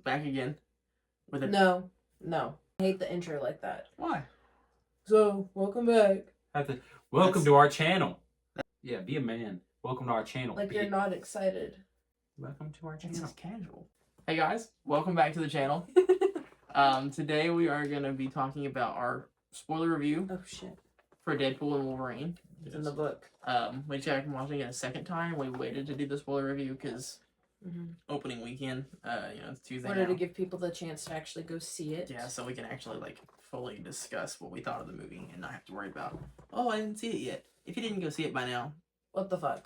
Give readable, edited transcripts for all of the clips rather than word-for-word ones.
back again with a No. I hate the intro like that. Why? So, welcome back. Welcome to our channel. Yeah, be a man. Welcome to our channel. Like you're not excited. Welcome to our It's channel. just casual. Hey guys, welcome back to the channel. Today we are gonna be talking about our spoiler review Oh shit. for Deadpool and Wolverine. It's in the book. We checked watching it a second time. We waited to do the spoiler review because opening weekend, it's Tuesday Wanted now. to give people the chance to actually go see it. Yeah, so we can actually fully discuss what we thought of the movie and not have to worry about, oh, I didn't see it yet. If you didn't go see it by now, What the fuck?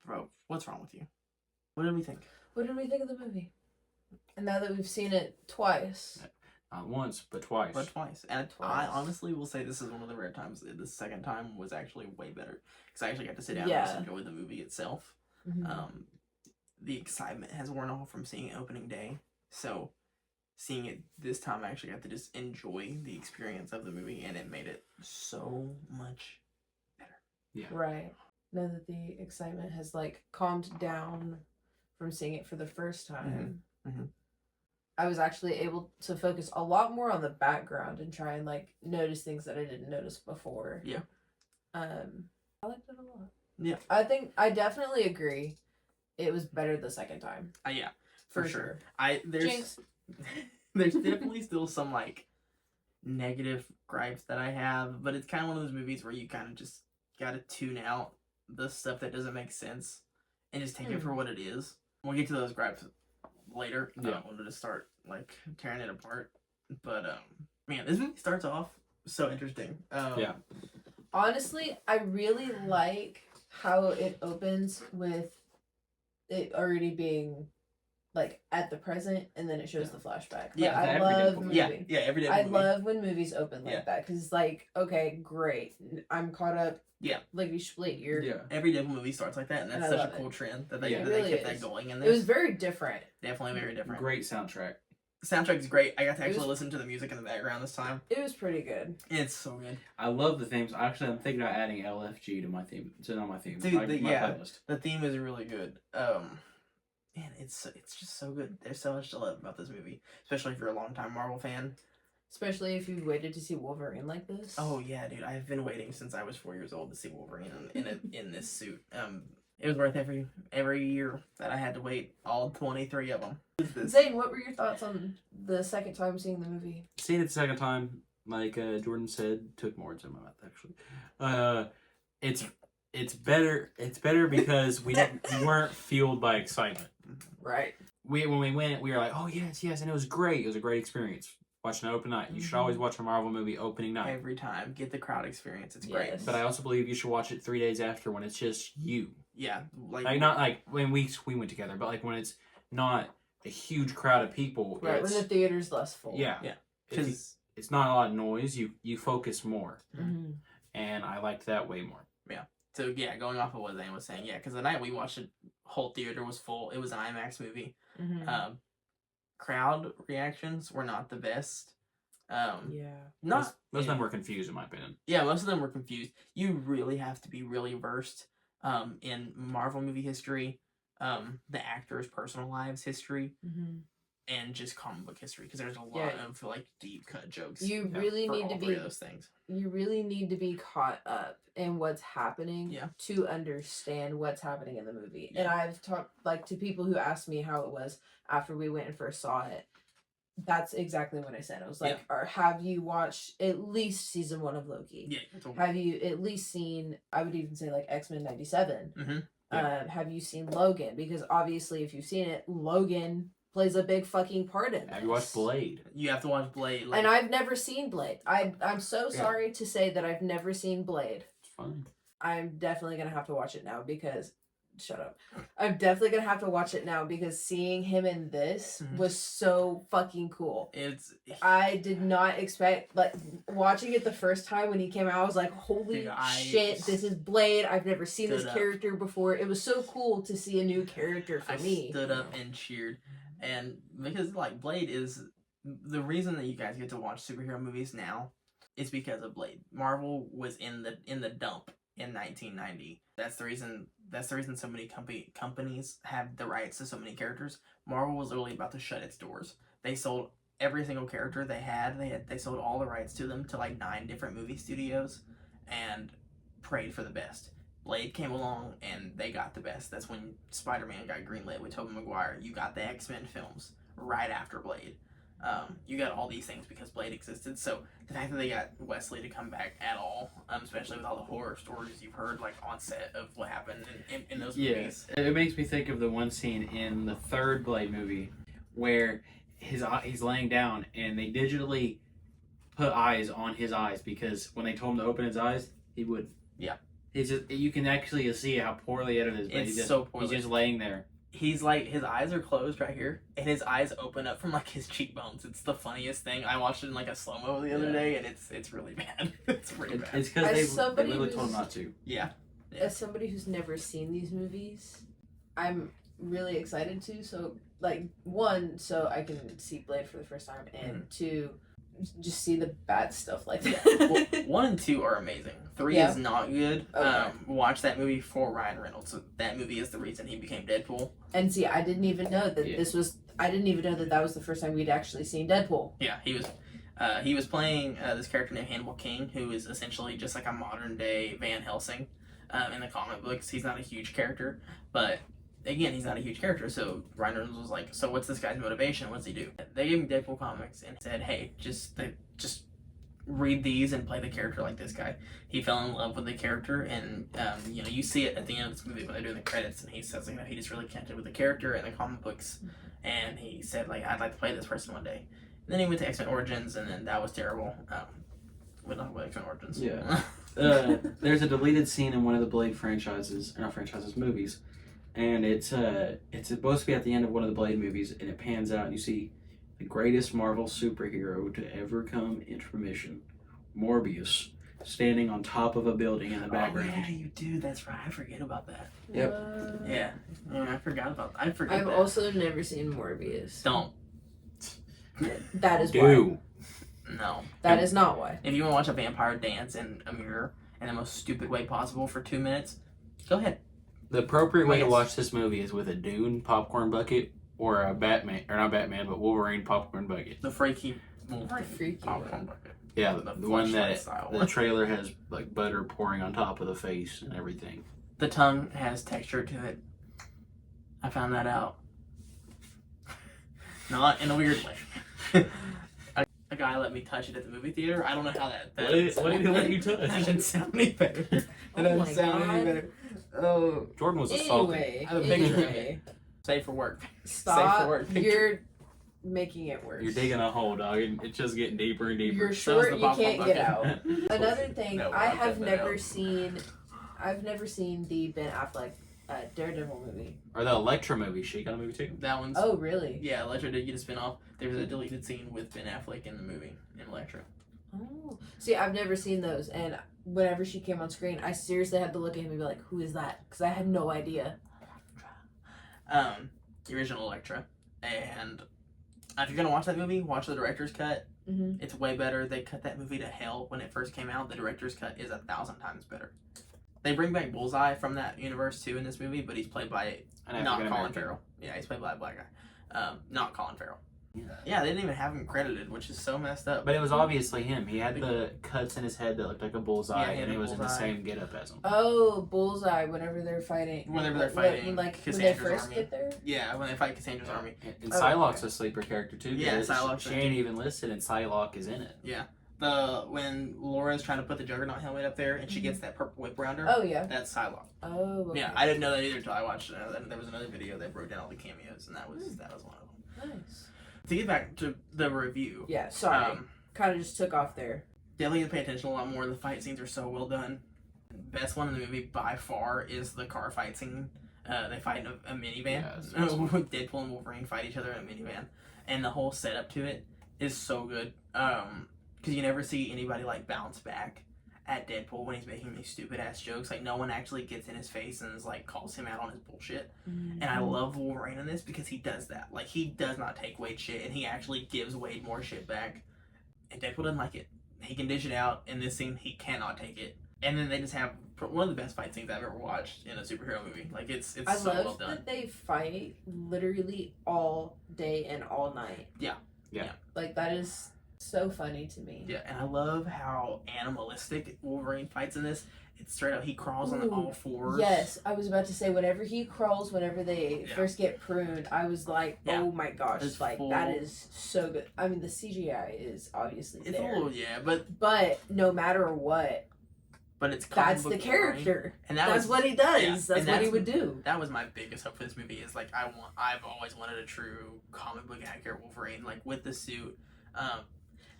bro, what's wrong with you? What did we think? What did we think of the movie? And now that we've seen it twice. Not once, but twice. But twice. And I Twice. honestly will say this is one of the rare times. The second time was actually way better. Because I actually got to sit down Yeah. and just enjoy the movie itself. Mhm. The excitement has worn off from seeing it opening day. So seeing it this time, I actually got to just enjoy the experience of the movie. And it made it so much better. Yeah. Right. Now that the excitement has calmed down from seeing it for the first time, Mhm. I was actually able to focus a lot more on the background and try and notice things that I didn't notice before. Yeah. I liked it a lot. Yeah. I definitely agree. It was better the second time. Yeah, for sure. There's Jinx. there's definitely still some negative gripes that I have, but it's kind of one of those movies where you kind of just gotta tune out the stuff that doesn't make sense and just take it for what it is. We'll get to those gripes later. Yeah. We'll just start tearing it apart. But man, this movie starts off so interesting. Yeah. Honestly, I really like how it opens with it already being at the present, and then it shows the flashback. Yeah, I love movie. Yeah, every day. I love when movies open like that because okay, great, I'm caught up. Yeah, you split. Every Deadpool movie starts like that, and that's such a cool trend that they kept that going in this. It was very different. Definitely very different. Great soundtrack. The soundtrack is great. I got to actually listen to the music in the background this time. It was pretty good. It's so good. I love the themes. Actually, I'm thinking about adding LFG to my theme. To my theme. Dude, my playlist. The theme is really good. Man, it's just so good. There's so much to love about this movie, especially if you're a longtime Marvel fan. Especially if you waited to see Wolverine like this. Oh yeah, dude, I've been waiting since I was 4 years old to see Wolverine in this suit. It was worth every year that I had to wait, all 23 of them. Zane, what were your thoughts on the second time seeing the movie? Seeing it the second time, like Jordan said, took more into my mouth actually. It's better. It's better because we weren't fueled by excitement. Right. When we went, we were like, oh yes, and it was great. It was a great experience. Watching an open night. You should always watch a Marvel movie opening night. Every time. Get the crowd experience. It's great. But I also believe you should watch it 3 days after when it's just you. Yeah. Not when we went together, but when it's not a huge crowd of people. Right, when the theater's less full. Yeah. Yeah. Because it's not a lot of noise. You focus more. Mm-hmm. And I liked that way more. Yeah. So yeah, going off of what Zane was saying, because the night we watched it, whole theater was full. It was an IMAX movie. Mm-hmm. Crowd reactions were not the best. Most of them were confused, in my opinion. Yeah, most of them were confused. You really have to be really versed in Marvel movie history, the actors' personal lives history, and just comic book history, because there's a lot of deep cut jokes. You really need to be those things. You really need to be caught up in what's happening to understand what's happening in the movie. And I've talked to people who asked me how it was after we went and first saw it. That's exactly what I said. I was like, or have you watched at least season 1 of Loki? Yeah. Have you at least seen, I would even say X-Men 97? Mm-hmm. Have you seen Logan? Because obviously if you've seen it, Logan plays a big fucking part in this. Have you watched Blade? You have to watch Blade. And I've never seen Blade. I'm so sorry to say that I've never seen Blade. It's fun. I'm definitely going to have to watch it now because... Shut up. I'm definitely going to have to watch it now because seeing him in this was so fucking cool. I did not expect... watching it the first time when he came out, I was like, holy shit, this is Blade. I've never seen this character before. It was so cool to see a new character for me. I stood up and cheered. And because Blade is the reason that you guys get to watch superhero movies now is because of Blade. Marvel was in the dump in 1990. That's the reason so many companies have the rights to so many characters. Marvel was literally about to shut its doors. they sold every single character they had. They sold all the rights to them to like 9 different movie studios, and prayed for the best. Blade came along and they got the best. That's when Spider-Man got greenlit with Tobey Maguire. You got the X-Men films right after Blade. You got all these things because Blade existed. So the fact that they got Wesley to come back at all, especially with all the horror stories you've heard like on set of what happened in those movies. It makes me think of the one scene in the 3rd Blade movie where he's laying down and they digitally put eyes on his eyes because when they told him to open his eyes, he wouldn't. Yeah. It's just, you can actually see how poorly edited it is. It's so poorly. He's just laying there. He's like, his eyes are closed right here, and his eyes open up from like his cheekbones. It's the funniest thing. I watched it in like a slow mo the other day, and it's really bad. It's pretty bad. It's because they literally told him not to. Yeah. As somebody who's never seen these movies, I'm really excited to. So, like, 1, so I can see Blade for the first time, and 2, just see the bad stuff like that. Well, 1 and 2 are amazing. 3 is not good. Okay. Watch that movie for Ryan Reynolds. So that movie is the reason he became Deadpool. And see, I didn't even know that I didn't even know that was the first time we'd actually seen Deadpool. Yeah, he was playing this character named Hannibal King, who is essentially just like a modern day Van Helsing in the comic books. He's not a huge character, but again, he's not a huge character. So Ryan Reynolds was like, "So what's this guy's motivation? What's he do?" They gave him Deadpool comics and said, "Hey, just read these and play the character like this guy." He fell in love with the character, and you see it at the end of this movie when they're doing the credits, and he says, he just really connected with the character and the comic books, and he said, like, "I'd like to play this person one day." And then he went to X-Men Origins, and then that was terrible. We'll talk about X-Men Origins. Yeah. There's a deleted scene in one of the Blade movies, and it's supposed to be at the end of one of the Blade movies, and it pans out, and you see the greatest Marvel superhero to ever come into fruition, Morbius, standing on top of a building in the background. Oh, yeah, you do. That's right. I forget about that. Yep. Yeah, I forgot about that. I've also never seen Morbius. Don't. That is Do. why. No. That is not why. If you want to watch a vampire dance in a mirror in the most stupid way possible for 2 minutes, go ahead. The appropriate way to watch this movie is with a Dune popcorn bucket or a Wolverine popcorn bucket. The freaky Wolverine popcorn bucket. Yeah, the one that the trailer has like butter pouring on top of the face and everything. The tongue has texture to it. I found that out. Not in a weird way. A guy let me touch it at the movie theater. I don't know how that. What did he let you touch? That didn't sound any better. That didn't sound any better. Oh, Jordan was assaulted. I have a picture of it. Safe for work. Stop. Safe for work. You're making it worse. You're digging a hole, dog, and it's just getting deeper and deeper. You're short. You can't get out. Another thing, No, I've never seen the Ben Affleck Daredevil movie. Or the Elektra movie. She got a movie too. That one's. Oh, really? Yeah, Elektra did get a spin-off. There was a deleted scene with Ben Affleck in the movie in Elektra. Oh. See, I've never seen those, and whenever she came on screen, I seriously had to look at him and be like, "Who is that?" Because I had no idea. The original Elektra, and if you're gonna watch that movie, watch the director's cut. Mm-hmm. It's way better. They cut that movie to hell when it first came out. The director's cut is 1,000 times better. They bring back Bullseye from that universe too in this movie, but he's played by not Colin Farrell. Yeah, he's played by a black guy, not Colin Farrell. Yeah, they didn't even have him credited, which is so messed up. But it was obviously him. He had the cuts in his head that looked like a bullseye, and he was in the same getup as him. Oh, Bullseye! Whenever they're fighting. Whenever they're fighting, like when Cassandra's they first army. get there. Yeah, when they fight Cassandra's army. And Psylocke's a sleeper character too. Yeah, Psylocke. She ain't even listed, and Psylocke is in it. Yeah. When Laura's trying to put the Juggernaut helmet up there and she gets that purple whip around her. Oh yeah. That's Psylocke. Oh. Okay. Yeah, I didn't know that either until I watched it. And there was another video that broke down all the cameos, and that was one of them. Nice. To get back to the review. Yeah. Sorry. Kind of just took off there. Definitely need to pay attention a lot more. The fight scenes are so well done. Best one in the movie by far is the car fight scene. They fight in a minivan. Yeah, Deadpool and Wolverine fight each other in a minivan, and the whole setup to it is so good. Because you never see anybody like bounce back at Deadpool when he's making these stupid ass jokes. Like no one actually gets in his face and is like calls him out on his bullshit. Mm-hmm. And I love Wolverine in this because he does that. Like he does not take Wade shit, and he actually gives Wade more shit back. And Deadpool doesn't like it. He can dish it out. In this scene, he cannot take it. And then they just have one of the best fight scenes I've ever watched in a superhero movie. Like it's so well done. I love that they fight literally all day and all night. Yeah. Yeah. Like, that is so funny to me. Yeah, and I love how animalistic Wolverine fights in this. It's straight up, he crawls on all fours. Yes, I was about to say, whenever he crawls, whenever they first get pruned, I was like, oh my gosh, it's like, full... that is so good. I mean, the CGI is obviously it's there. A little, but no matter what, but it's that's the character, and that's what he does. Yeah, that's what he would do. That was my biggest hope for this movie. Is like I've always wanted a true comic book accurate Wolverine, like with the suit.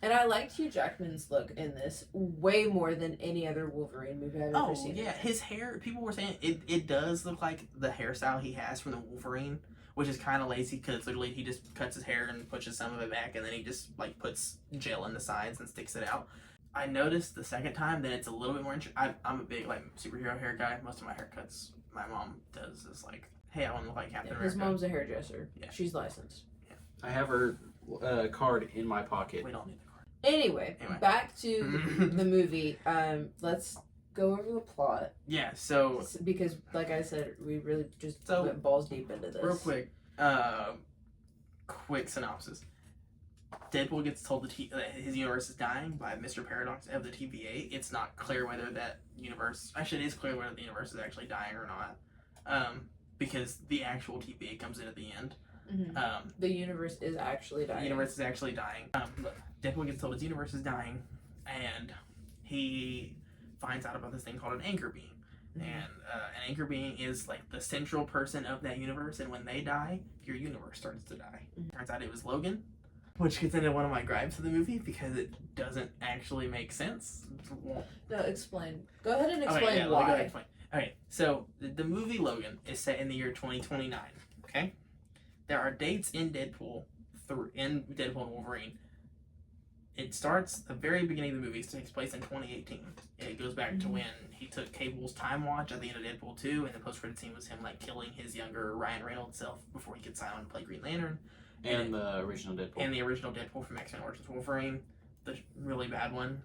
And I liked Hugh Jackman's look in this way more than any other Wolverine movie I've ever seen. Oh yeah, his hair. People were saying it does look like the hairstyle he has from the Wolverine, which is kind of lazy because literally he just cuts his hair and pushes some of it back, and then he just like puts gel in the sides and sticks it out. I noticed the second time that it's a little bit more interesting. I'm a big like superhero hair guy. Most of my haircuts my mom does is like, hey, I want to look like Captain America. His mom's a hairdresser. Yeah, she's licensed. Yeah. I have her card in my pocket. We don't need the card. Anyway, back to the movie. Let's go over the plot. Yeah, so because like I said, we really just went balls deep into this. Real quick, quick synopsis. Deadpool gets told that his universe is dying by Mr. Paradox of the TVA. It's not clear whether that universe... Actually, it is clear whether the universe is actually dying or not. Because the actual TVA comes in at the end. Mm-hmm. The universe is actually dying. The universe is actually dying. Deadpool gets told his universe is dying, and he finds out about this thing called an anchor being. Mm-hmm. And an anchor being is like the central person of that universe, and when they die, your universe starts to die. Mm-hmm. Turns out it was Logan, which gets into one of my gripes of the movie because it doesn't actually make sense. No, explain. Go ahead and explain okay, yeah, why. Let me go ahead and explain. Okay, so the movie Logan is set in the year 2029. Okay, there are dates in Deadpool and Wolverine. It starts the very beginning of the movie. It takes place in 2018. It goes back to when he took Cable's time watch at the end of Deadpool 2, and the post-credit scene was him like killing his younger Ryan Reynolds self before he could sign on to play Green Lantern. And the original Deadpool. And the original Deadpool from X-Men vs. Wolverine, the really bad one.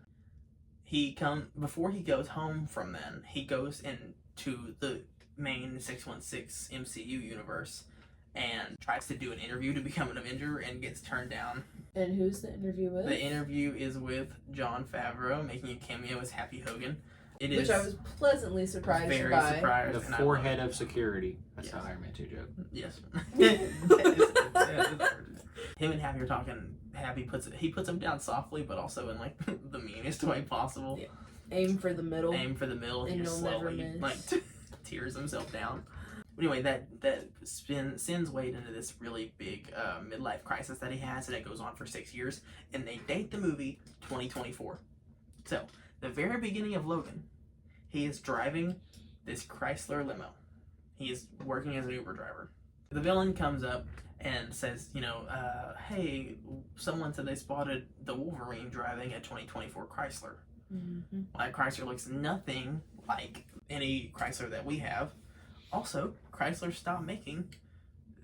Before he goes home from then, he goes into the main 616 MCU universe and tries to do an interview to become an Avenger and gets turned down. And who's the interview with? The interview is with Jon Favreau, making a cameo as Happy Hogan. Which I was pleasantly surprised by. Very surprised. The forehead of security. That's how Iron Man 2 joke. Yes. Him and Happy are talking. Happy puts him down softly, but also in like the meanest way possible. Yeah. Aim for the middle. He just slowly like tears himself down. Anyway, that sends Wade into this really big midlife crisis that he has, and it goes on for 6 years. And they date the movie 2024. So the very beginning of Logan, he is driving this Chrysler limo. He is working as an Uber driver. The villain comes up and says, hey, someone said they spotted the Wolverine driving a 2024 Chrysler. Mm-hmm. That Chrysler looks nothing like any Chrysler that we have. Also, Chrysler stopped making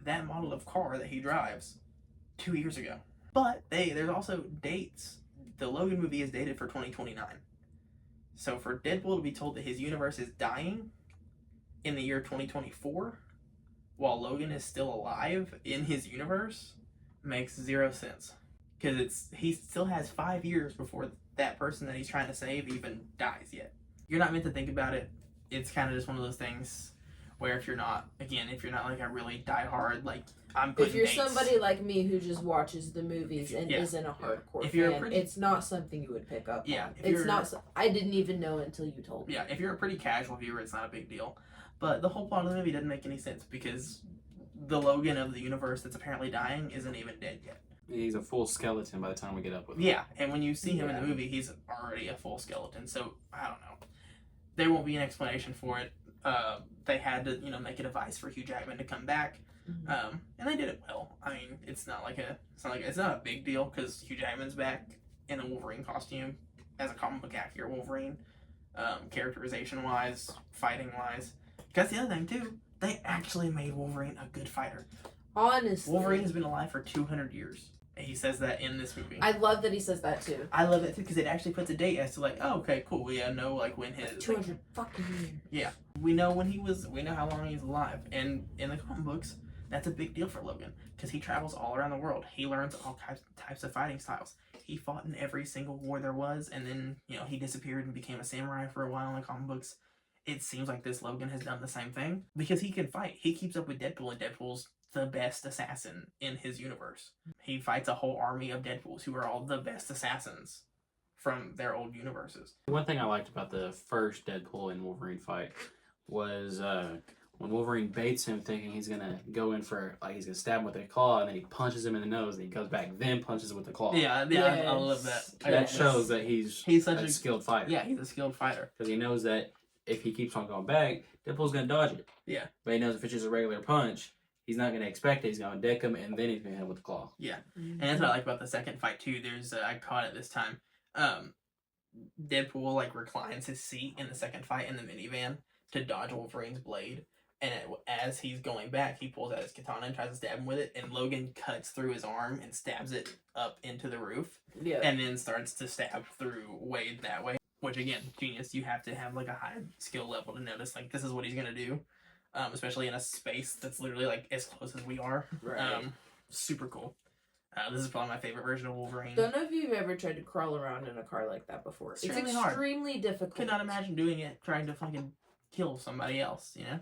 that model of car that he drives 2 years ago. But there's also dates. The Logan movie is dated for 2029. So for Deadpool to be told that his universe is dying in the year 2024, while Logan is still alive in his universe, makes zero sense. Because he still has 5 years before that person that he's trying to save even dies yet. You're not meant to think about it. It's kind of just one of those things where if you're not like a really diehard, like I'm putting if you're dates, somebody like me who just watches the movies and isn't a hardcore fan, it's not something you would pick up on. It's not. I didn't even know until you told me. Yeah, if you're a pretty casual viewer, it's not a big deal. But the whole plot of the movie doesn't make any sense because the Logan of the universe that's apparently dying isn't even dead yet. He's a full skeleton by the time we get up with him. Yeah, and when you see him in the movie, he's already a full skeleton. So I don't know. There won't be an explanation for it. They had to, make a device for Hugh Jackman to come back, and they did it well. I mean, it's not a big deal because Hugh Jackman's back in the Wolverine costume as a comic book accurate Wolverine, characterization wise, fighting wise. That's the other thing too. They actually made Wolverine a good fighter. Honestly, Wolverine has been alive for 200 years. He says that in this movie. I love that he says that too. I love it too because it actually puts a date as to like, oh, okay, cool. We know like when his 200 fucking years. Yeah, we know when we know how long he's alive, and in the comic books, That's a big deal for Logan because he travels all around the world. He learns all types of fighting styles. He fought in every single war there was, and then, you know, he disappeared and became a samurai for a while in the comic books. It seems like this Logan has done the same thing because he can fight. He keeps up with Deadpool, and Deadpool's the best assassin in his universe. He fights a whole army of Deadpools who are all the best assassins from their old universes. One thing I liked about the first Deadpool and Wolverine fight was when Wolverine baits him thinking he's gonna go in for, like, he's gonna stab him with a claw, and then he punches him in the nose, and he goes back, then punches him with the claw. Yeah, I love that. That shows that he's such a skilled fighter. Yeah, he's a skilled fighter. Because he knows that if he keeps on going back, Deadpool's gonna dodge it. Yeah. But he knows if it's just a regular punch, he's not gonna expect it. He's gonna deck him, and then he's gonna hit him with the claw. Yeah, and that's what I like about the second fight too. There's I caught it this time. Deadpool like reclines his seat in the second fight in the minivan to dodge Wolverine's blade. And as he's going back, he pulls out his katana and tries to stab him with it, and Logan cuts through his arm and stabs it up into the roof. Yeah. And then starts to stab through Wade that way. Which, again, genius. You have to have like a high skill level to notice like this is what he's gonna do, especially in a space that's literally like as close as we are. Right. Super cool. This is probably my favorite version of Wolverine. Don't know if you've ever tried to crawl around in a car like that before. It's extremely difficult. Could not imagine doing it, trying to fucking kill somebody else, you know?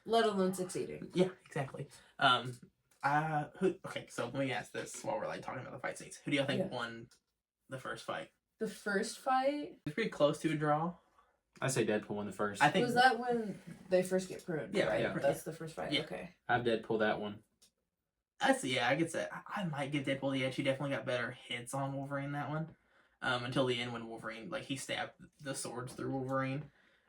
Let alone succeeding. Yeah, exactly. Okay, so let me ask this while we're like talking about the fight scenes. Who do y'all think won the first fight? The first fight? It's pretty close to a draw. I say Deadpool won the first. I think was that when they first get pruned? Yeah, right? yeah. That's the first fight. Yeah. Okay. I've Deadpool that one. I could say I might give Deadpool the edge. He definitely got better hits on Wolverine that one. Until the end when Wolverine he stabbed the swords through Wolverine.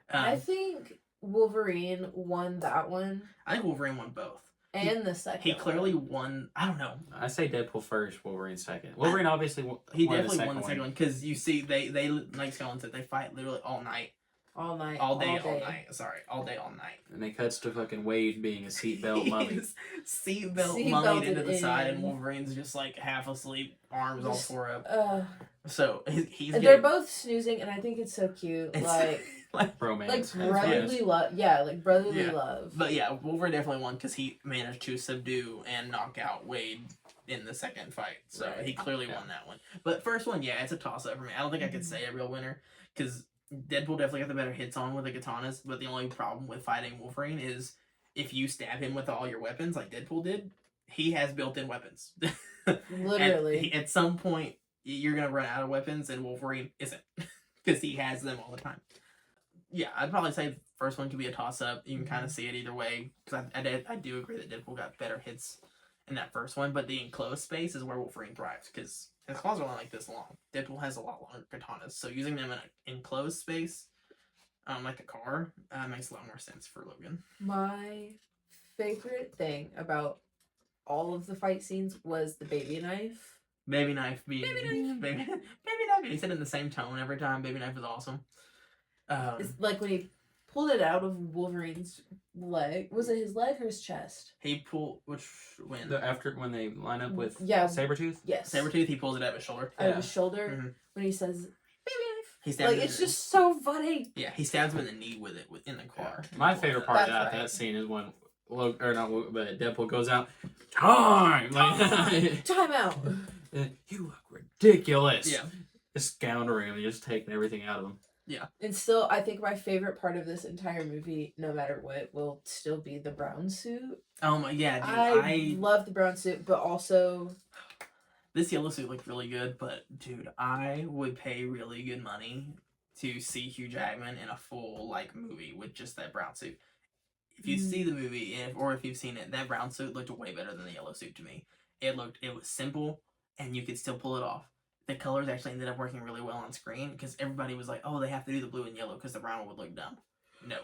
I think Wolverine won that one. I think Wolverine won both. And the second. He clearly won. I don't know. I say Deadpool first, Wolverine second. Wolverine obviously he definitely won the second one because you see they like Scullen said, they fight literally all night. All night. All day, all night. Sorry, all day, all night. And they cuts to fucking Wade being a seatbelt mummy. Seatbelt mummied into the side, and Wolverine's just like half asleep, arms all tore up. So he's. And they're both snoozing, and I think it's so cute. Like romance, like brotherly love. Yeah, like brotherly love. But yeah, Wolverine definitely won because he managed to subdue and knock out Wade in the second fight. So he clearly won that one. But first one, yeah, it's a toss up for me. I don't think I could say a real winner because Deadpool definitely got the better hits on with the katanas. But the only problem with fighting Wolverine is if you stab him with all your weapons like Deadpool did, he has built-in weapons. Literally. At some point, you're gonna run out of weapons, and Wolverine isn't because he has them all the time. Yeah, I'd probably say the first one could be a toss-up. You can kind of see it either way. Because I do agree that Deadpool got better hits in that first one. But the enclosed space is where Wolverine thrives. Because his claws are only like this long. Deadpool has a lot longer katanas. So using them in an enclosed space, like a car, makes a lot more sense for Logan. My favorite thing about all of the fight scenes was the baby knife. Baby knife being... Baby knife. He said it in the same tone every time. Baby knife is awesome. It's like when he pulled it out of Wolverine's leg. Was it his leg or his chest? He pulled when they line up with Sabretooth? Yes. Sabretooth, he pulls it out of his shoulder. Out of his shoulder when he says baby knife. He stabs it's just so funny. Yeah, he stabs him in the knee with it in the car. My favorite part of that scene is when Deadpool goes out. Time out. You look ridiculous. Yeah. Just scoundering him and just taking everything out of him. Yeah. And still, I think my favorite part of this entire movie, no matter what, will still be the brown suit. Oh my, yeah, dude. I love the brown suit, but also... This yellow suit looked really good, but, dude, I would pay really good money to see Hugh Jackman in a full, movie with just that brown suit. If you see the movie, or if you've seen it, that brown suit looked way better than the yellow suit to me. It was simple, and you could still pull it off. The colors actually ended up working really well on screen because everybody was like, oh, they have to do the blue and yellow because the brown would look dumb. No.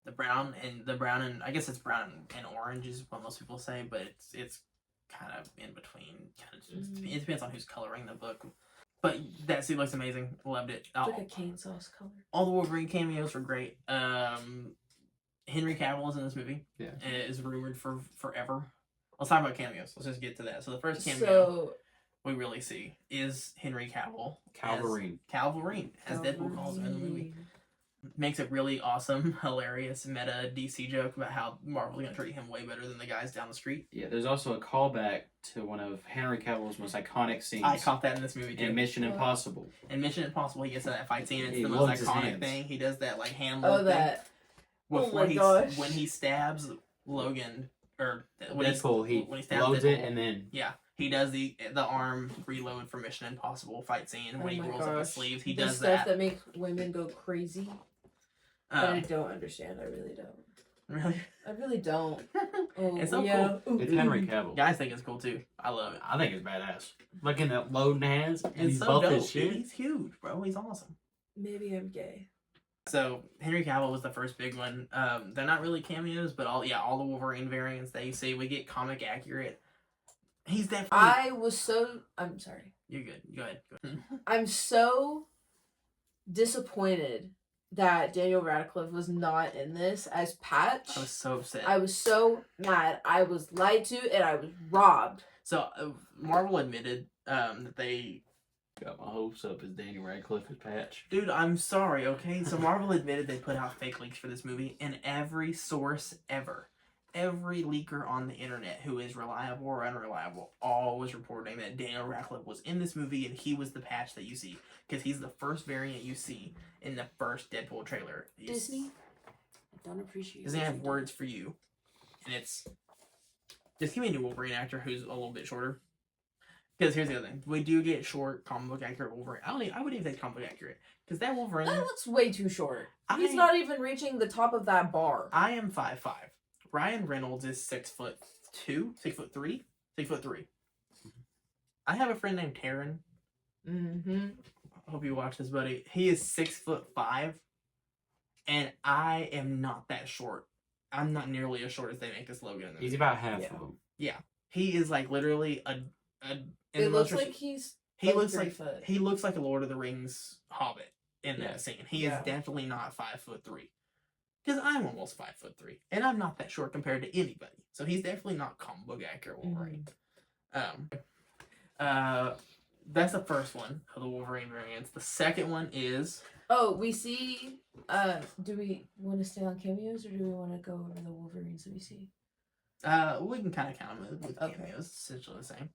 The brown and I guess it's brown and orange is what most people say, but it's kind of in between. It depends on who's coloring the book. But that suit looks amazing. Loved it. It's like a cane sauce color. All the Wolverine cameos were great. Henry Cavill is in this movie. Yeah. Is rumored for forever. Let's talk about cameos. Let's just get to that. So the first cameo we really see is Henry Cavill. Calverine, as Deadpool calls him in the movie. Makes a really awesome, hilarious meta DC joke about how Marvel's gonna treat him way better than the guys down the street. Yeah, there's also a callback to one of Henry Cavill's most iconic scenes. I caught that in this movie too. In Mission Impossible. In Mission Impossible, he gets in that fight scene. It's He the most loads his iconic hands. thing. He does that like hand Oh, load that. thing. Oh my gosh. When he stabs Logan, or when Deadpool, when he stabs loads Deadpool, it and then he does the arm reload for Mission Impossible fight scene when he my rolls up his gosh. sleeves. He The does stuff that. that makes women go crazy. But I don't understand. I really don't. Really? I really don't. Oh, It's so yeah. cool. it's Henry Cavill. Guys think it's cool too. I love it. I think it's badass. Looking at loading hands and It's he's so buff dope. as shit. He's huge, bro. He's awesome. Maybe I'm gay. So Henry Cavill was the first big one. They're not really cameos, but all the Wolverine variants that you see, we get comic accurate. He's definitely. I'm sorry. You're good. Go ahead. I'm so disappointed that Daniel Radcliffe was not in this as Patch. I was so upset. I was so mad. I was lied to and I was robbed. So Marvel admitted that they. Got my hopes up as Daniel Radcliffe as Patch. Dude, I'm sorry. Okay, so Marvel admitted they put out fake leaks for this movie, and every source ever. Every leaker on the internet who is reliable or unreliable all was reporting that Daniel Radcliffe was in this movie and he was the Patch that you see. Because he's the first variant you see in the first Deadpool trailer. Disney, I don't appreciate Doesn't have words for you. And it's... Just give me a new Wolverine actor who's a little bit shorter. Because here's the other thing. We do get short, comic book accurate Wolverine. I wouldn't even say comic book accurate. Because that Wolverine... That looks way too short. He's not even reaching the top of that bar. I am 5'5". Ryan Reynolds is 6'2", 6'3", 6'3". I have a friend named Taryn. Mm-hmm. I hope you watch this, buddy. He is 6'5", and I am not that short. I'm not nearly as short as they make this Logan. In the He's movie. about half of him. Yeah, he is like literally a. It looks like he's. He looks like 3 foot. he looks like a Lord of the Rings hobbit in Yeah. that scene. He is definitely not 5'3". Because I'm almost 5'3", and I'm not that short compared to anybody. So he's definitely not comic book accurate Wolverine. That's the first one of the Wolverine variants. The second one is Oh, we see. Do we want to stay on cameos or do we want to go over the Wolverines that we see? we can kind of count them with Okay. cameos, essentially the same.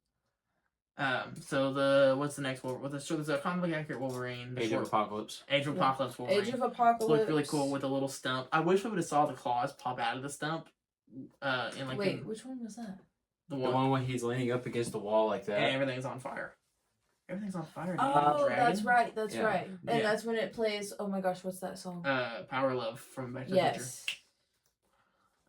So what's the next Wolverine? There's a comic book accurate Wolverine. Age of Apocalypse. Age of Apocalypse Wolverine. Age of Apocalypse Looked really cool with a little stump. I wish we would have saw the claws pop out of the stump. In like Wait, which one was that? the The one, one where he's leaning up against the wall like and that. everything's on fire. Everything's on fire. dude. Oh, Dragon. that's right. That's Yeah. right. And Yeah. that's when it plays. Oh my gosh, what's that song? Power Love from Back to the Yes.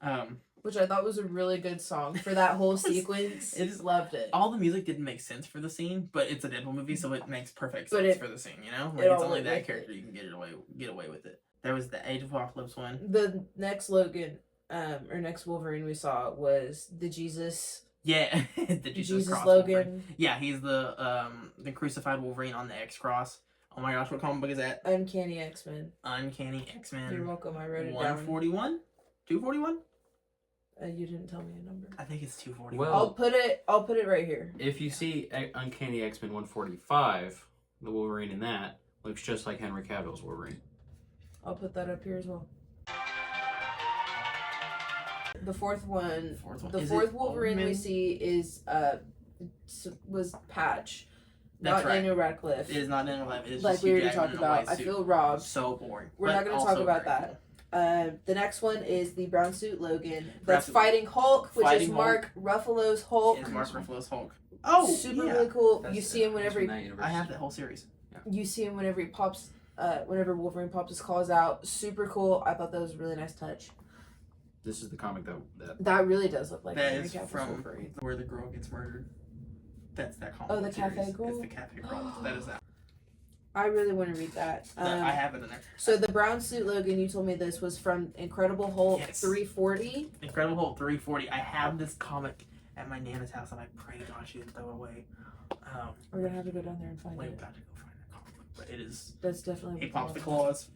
Future. Which I thought was a really good song for that whole sequence. It is- Loved it. All the music didn't make sense for the scene, but it's a Deadpool movie, so it makes perfect But sense it- for the scene. You know, it like it's all only went that with character you can get away with it. There was the Age of Apocalypse one. The next Logan, or next Wolverine we saw was the Jesus. Yeah, the Jesus Cross Logan. Wolverine. Yeah, he's the crucified Wolverine on the X Cross. Oh my gosh, what comic book is that? Uncanny X-Men. Uncanny X-Men. You're welcome. I wrote it down. 141? 241? You didn't tell me a number. I think it's 241. Well- I'll put it right here. If you see Uncanny X-Men 145, the Wolverine in that looks just like Henry Cavill's Wolverine. I'll put that up here as well. The fourth one. The Is fourth it Wolverine we Oldman? see is was Patch. That's Not right. Daniel Radcliffe. It is not Daniel Radcliffe. It is Like just we Hugh already Jackman talked in a about. white I suit. feel robbed. So boring. We're but not going to also talk about very that. The next one is the brown suit Logan Brown that's suit. fighting Hulk, which Fighting is Mark Ruffalo's cool. Hulk. It's Mark Ruffalo's Hulk. Oh, Super yeah. really cool. That's- You see him whenever that's from that universe. I have that whole series. you see him whenever he pops. Whenever Wolverine pops his claws out, super cool. I thought that was a really nice touch. This is the comic that That really does look like That Henry is Cavill's from Wolverine. where the girl gets murdered. That's that comic. Oh, the book series. cafe girl? It's the cafe girl. That is that. I really want to read that. I have it in there. So the brown suit Logan, you told me this was from Incredible Hulk Yes. 340. Incredible Hulk 340. I have this comic at my Nana's house, and I pray God she didn't throw it away. We're gonna have to go down there and find We've it. got to go find that comic book, but it is. That's definitely. He pops the claws.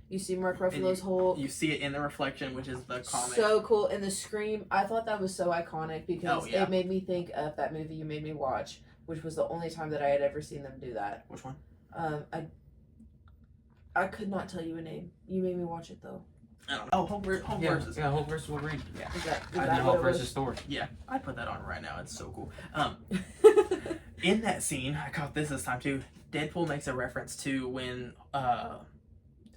You see Mark Ruffalo's Hulk. You see it in the reflection, which is the comic. So cool. And the scream, I thought that was so iconic because Oh, yeah. it made me think of that movie you made me watch, which was the only time that I had ever seen them do that. Which one? I could not tell you a name. You made me watch it though. I don't know. Oh, Hulk versus. Yeah, Hulk versus Wolverine. Yeah. Is that I did Hulk versus Thor. Yeah, I put that on right now. It's so cool. In that scene, I caught this time too. Deadpool makes a reference to when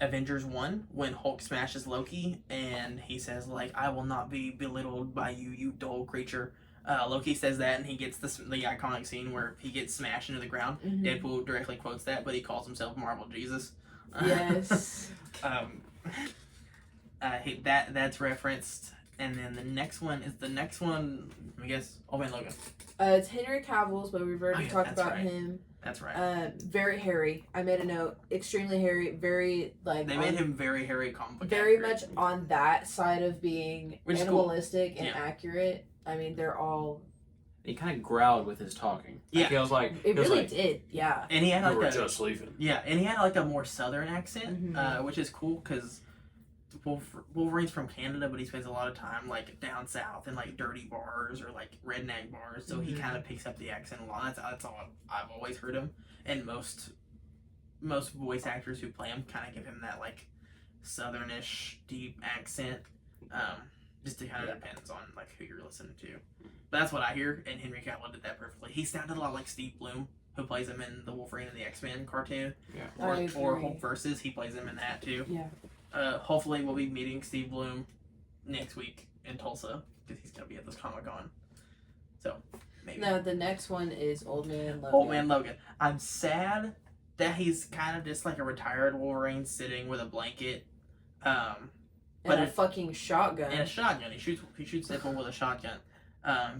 Avengers 1, when Hulk smashes Loki, and he says like, "I will not be belittled by you, you dull creature." Loki says that, and he gets the iconic scene where he gets smashed into the ground. Mm-hmm. Deadpool directly quotes that, but he calls himself Marvel Jesus. Yes. That's referenced, and then the next one. I guess, Old-Man Logan. It's Henry Cavill's, but we've already talked about right. him. That's right. Very hairy. I made a note. Extremely hairy. Very like. They made him very hairy, comic. Very much on that side of being animalistic cool. and accurate. I mean, they're all. He kind of growled with his talking. Yeah, it feels like it really did. Yeah, and he had like just leaving. Yeah, and he had like a more southern accent, Mm-hmm. which is cool because Wolverine's from Canada, but he spends a lot of time like down south in like dirty bars or like redneck bars, so he kind of picks up the accent a lot. That's all I've always heard him, and most voice actors who play him kind of give him that like southernish deep accent. Just it kind of depends on like who you're listening to, but that's what I hear, and Henry Cavill did that perfectly. He sounded a lot like Steve Bloom, who plays him in the Wolverine and the X-Men cartoon, or Hulk versus. He plays him in that too. Yeah. Hopefully we'll be meeting Steve Bloom next week in Tulsa because he's gonna be at this Comic-Con. So maybe. No, the next one is Old Man Logan. Old Man Logan. I'm sad that he's kind of just like a retired Wolverine sitting with a blanket. But a fucking shotgun. And a shotgun. He shoots Deadpool with a shotgun.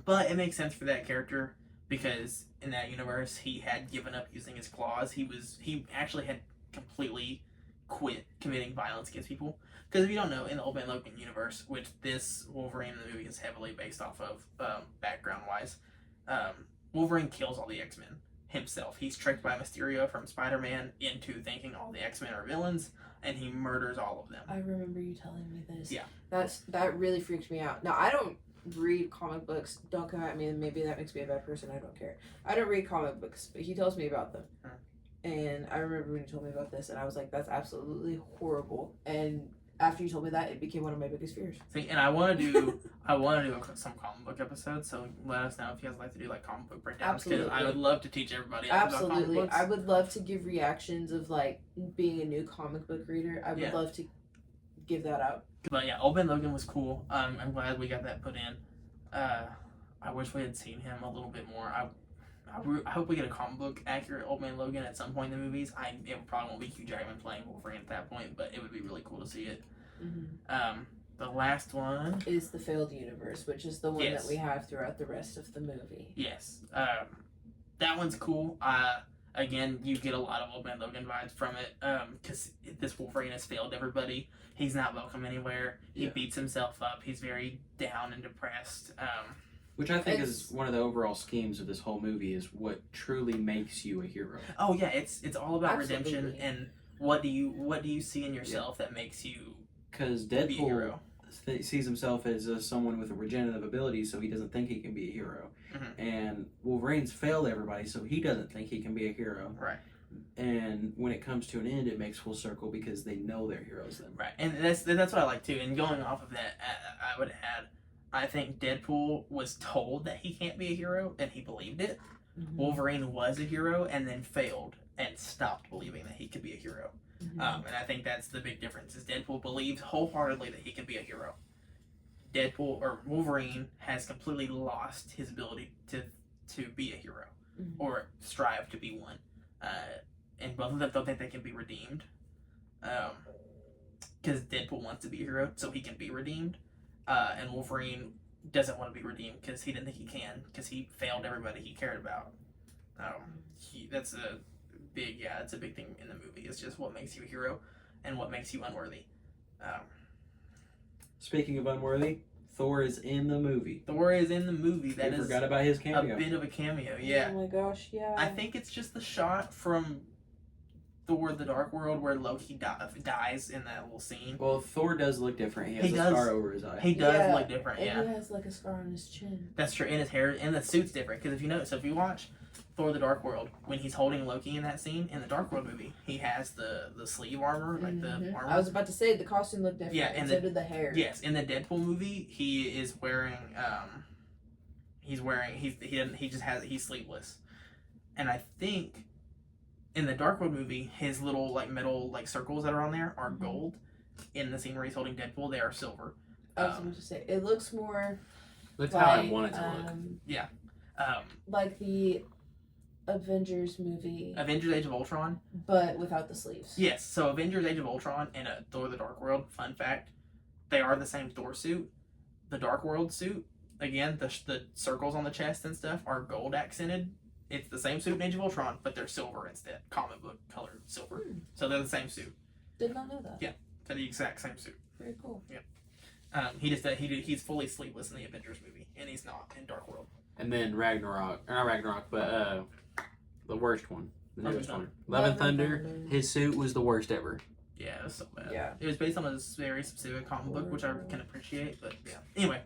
But it makes sense for that character because in that universe he had given up using his claws. He actually had completely quit committing violence against people. Because if you don't know, in the Old Man Logan universe, which this Wolverine in the movie is heavily based off of, background wise, Wolverine kills all the X-Men himself. He's tricked by Mysterio from Spider-Man into thinking all the X-Men are villains, and he murders all of them. I remember you telling me this. Yeah. That really freaked me out. Now, I don't read comic books. Don't come at me, and maybe that makes me a bad person. I don't care. I don't read comic books, but he tells me about them. And I remember when you told me about this, and I was like, that's absolutely horrible. And after you told me that, it became one of my biggest fears. See, and I want to do some comic book episodes. So let us know if you guys like to do like comic book breakdowns. Because I would love to teach everybody about comic books. I would love to give reactions of like being a new comic book reader. I would love to give that out. But yeah, Old Man Logan was cool. I'm glad we got that put in. I wish we had seen him a little bit more. I hope we get a comic book accurate Old Man Logan at some point in the movies. It probably won't be Hugh Jackman playing Wolverine at that point, but it would be really cool to see it. Mm-hmm. The last one is the failed universe, which is the one that we have throughout the rest of the movie. Yes, that one's cool. Again, you get a lot of Old Man Logan vibes from it, because this Wolverine has failed everybody. He's not welcome anywhere. He beats himself up. He's very down and depressed. Which I think is one of the overall schemes of this whole movie is what truly makes you a hero. Oh yeah, it's all about redemption and what do you see in yourself that makes you because Deadpool sees himself as someone with a regenerative ability, so he doesn't think he can be a hero. And Wolverine's failed everybody, so he doesn't think he can be a hero. Right. And when it comes to an end, it makes full circle because they know they're heroes then. Right, and that's what I like too. And going off of that, I would add, I think Deadpool was told that he can't be a hero, and he believed it. Wolverine was a hero, and then failed and stopped believing that he could be a hero. And I think that's the big difference. Is Deadpool believes wholeheartedly that he can be a hero. Wolverine has completely lost his ability to be a hero or strive to be one. And both of them don't think they can be redeemed. Because Deadpool wants to be a hero, so he can be redeemed. And Wolverine doesn't want to be redeemed because he didn't think he can, because he failed everybody he cared about. That's a big, it's a big thing in the movie. It's just what makes you a hero and what makes you unworthy. Speaking of unworthy, Thor is in the movie. That is forgot about his cameo. A bit of a cameo, yeah. Oh my gosh, yeah. I think it's just the shot from Thor: The Dark World where Loki dies in that little scene. Well, Thor does look different. He has a scar over his eye. He does look different, and he has like a scar on his chin. That's true, and his hair and the suit's different because if you notice, if you watch Thor: The Dark World, when he's holding Loki in that scene in the Dark World movie, he has the sleeve armor, like the armor. I was about to say the costume looked different. Yeah, and so did the hair. Yes, in the Deadpool movie, he is wearing he's sleeveless, and I think in the Dark World movie, his little like metal like circles that are on there are gold. In the scene where he's holding Deadpool, they are silver. I was going to say it looks more. Looks like, how I want it to look. Yeah. Like the Avengers movie. Avengers: Age of Ultron. But without the sleeves. Yes. So Avengers: Age of Ultron and Thor: The Dark World. Fun fact: they are the same Thor suit. The Dark World suit, again, the circles on the chest and stuff are gold accented. It's the same suit in Age of Ultron, but they're silver instead. Comic book colored silver. So they're the same suit. Did not know that. Yeah. They're the exact same suit. Very cool. Yeah. He's fully sleeveless in the Avengers movie, and he's not in Dark World. And then Ragnarok, or not Ragnarok, but the worst one, the Love newest and one, Love and Thunder. Thunder. His suit was the worst ever. Yeah, it was so bad. Yeah. It was based on a very specific comic book, which I can appreciate, but yeah. Anyway,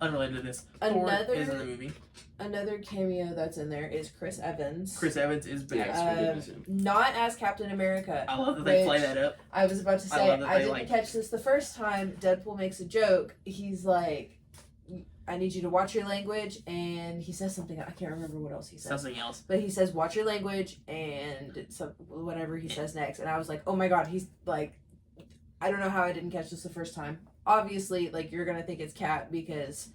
unrelated to this, Thor is in the movie. Another cameo that's in there is Chris Evans. Chris Evans is back. Not as Captain America. I love that they play that up. I was about to say, I didn't catch this the first time. Deadpool makes a joke. He's like, I need you to watch your language, and he says something, I can't remember what else he says. Something else. But he says, watch your language, and whatever he says next. And I was like, oh my god, he's like, I don't know how I didn't catch this the first time. Obviously, like, you're gonna think it's Cap because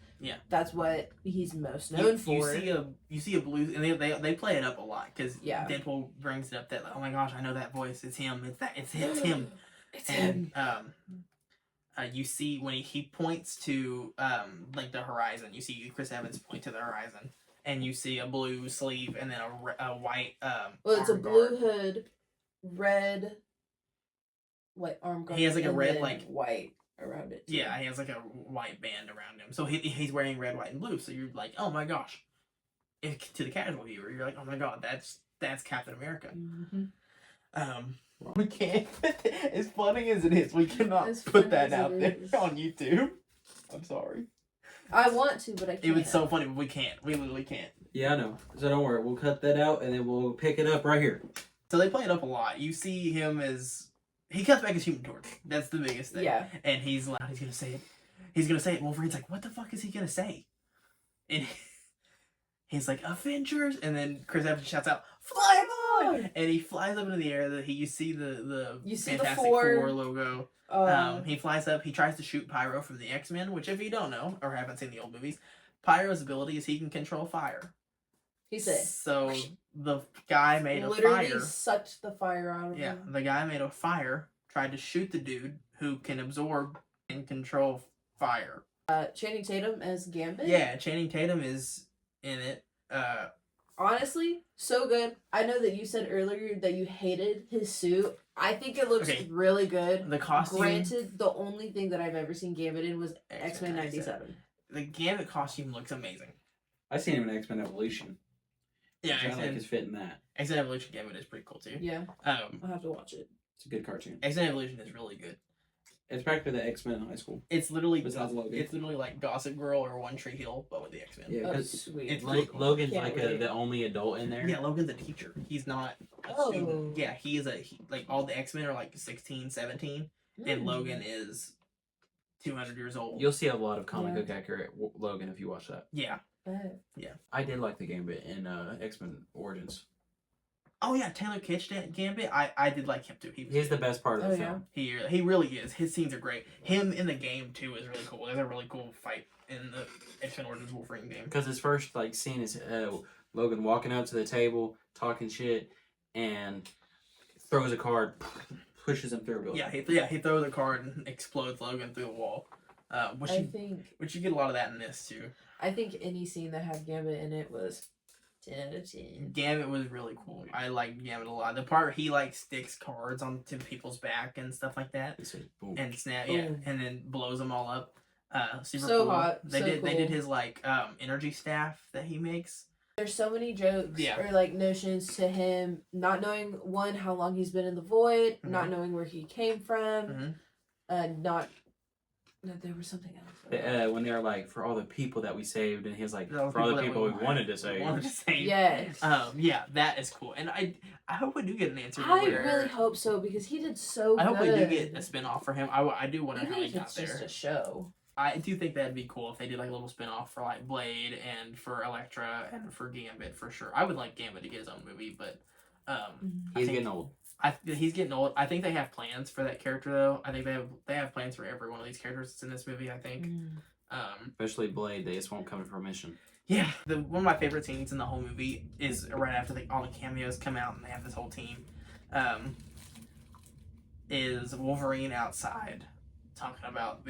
that's what he's most known for. You see a blue, and they play it up a lot because Deadpool brings it up that, oh my gosh, I know that voice. It's him. It's him. It's him. You see when he points to like the horizon. You see Chris Evans point to the horizon, and you see a blue sleeve and then a white. Well, it's a blue hood, red, like arm guard. He has like a red white around it. Too. Yeah, he has like a white band around him. So he's wearing red, white, and blue. So you're like, oh my gosh. To the casual viewer, you're like, oh my god, that's Captain America. We can't. As funny as it is, we cannot put that out there on YouTube. I'm sorry. I want to, but I can't. It was so funny, but we can't. We literally can't. Yeah, I know. So don't worry. We'll cut that out, and then we'll pick it up right here. So they play it up a lot. You see him as... He comes back as Human Torch. That's the biggest thing. Yeah. And he's loud. He's going to say it. He's going to say it. Wolverine's like, what the fuck is he going to say? And he's like, Avengers. And then Chris Evans shouts out, fly boy! And he flies up into the air. You see the Fantastic Four logo. He flies up. He tries to shoot Pyro from the X-Men, which if you don't know or haven't seen the old movies, Pyro's ability is he can control fire. He said. So the guy made a fire. Literally sucked the fire out of him. Yeah, the guy made a fire, tried to shoot the dude who can absorb and control fire. Channing Tatum as Gambit? Yeah, Channing Tatum is in it. Honestly, so good. I know that you said earlier that you hated his suit. I think it looks really good. The costume... Granted, the only thing that I've ever seen Gambit in was X-Men 97. The Gambit costume looks amazing. I seen him in X-Men Evolution. Yeah, I like his fit in that. X-Men Evolution Gambit is pretty cool too. Yeah. I'll have to watch it. It's a good cartoon. X-Men Evolution is really good. It's back to the X-Men in high school. It's literally Logan. It's literally like Gossip Girl or One Tree Hill, but with the X-Men. Yeah, oh, sweet. It's really cool. Logan's like the only adult in there. Yeah, Logan's a teacher. He's not a student. Yeah, he is like all the X-Men are like 16, 17, and Logan is 200 years old. You'll see a lot of comic book accurate Logan if you watch that. Yeah. Yeah. I did like the Gambit in X-Men Origins. Oh yeah, Taylor Kitsch Gambit. I did like him too. He's the best part of the film. He really is. His scenes are great. Him in the game too is really cool. There's a really cool fight in the X-Men Origins Wolverine game. Because his first scene is Logan walking out to the table, talking shit, and throws a card, pushes him through a building. Yeah, he throws a card and explodes Logan through the wall. Which you get a lot of that in this too. I think any scene that had Gambit in it was 10 out of 10. Gambit was really cool. I liked Gambit a lot. The part where he sticks cards onto people's back and stuff like that, and snap, and then blows them all up. Super so cool. Hot. They did his energy staff that he makes. There's so many jokes or notions to him not knowing how long he's been in the void, not knowing where he came from, not No, there was something else. When they're like, for all the people that we saved, and he's like, For all the for all the people people that we wanted to save. Yes. Yeah, that is cool, and I hope we do get an answer. I really hope so because he did so good. I hope we do get a spin-off for him. I do wonder Even how he if got it's there. just a show. I do think that'd be cool if they did like a little spin-off for like Blade and for Elektra and for Gambit for sure. I would like Gambit to get his own movie, but he's getting old. He's getting old. I think they have plans for that character though. I think they have plans for every one of these characters that's in this movie. I think, especially Blade, they just won't come to fruition. Yeah, one of my favorite scenes in the whole movie is right after all the cameos come out and they have this whole team. Is Wolverine outside talking about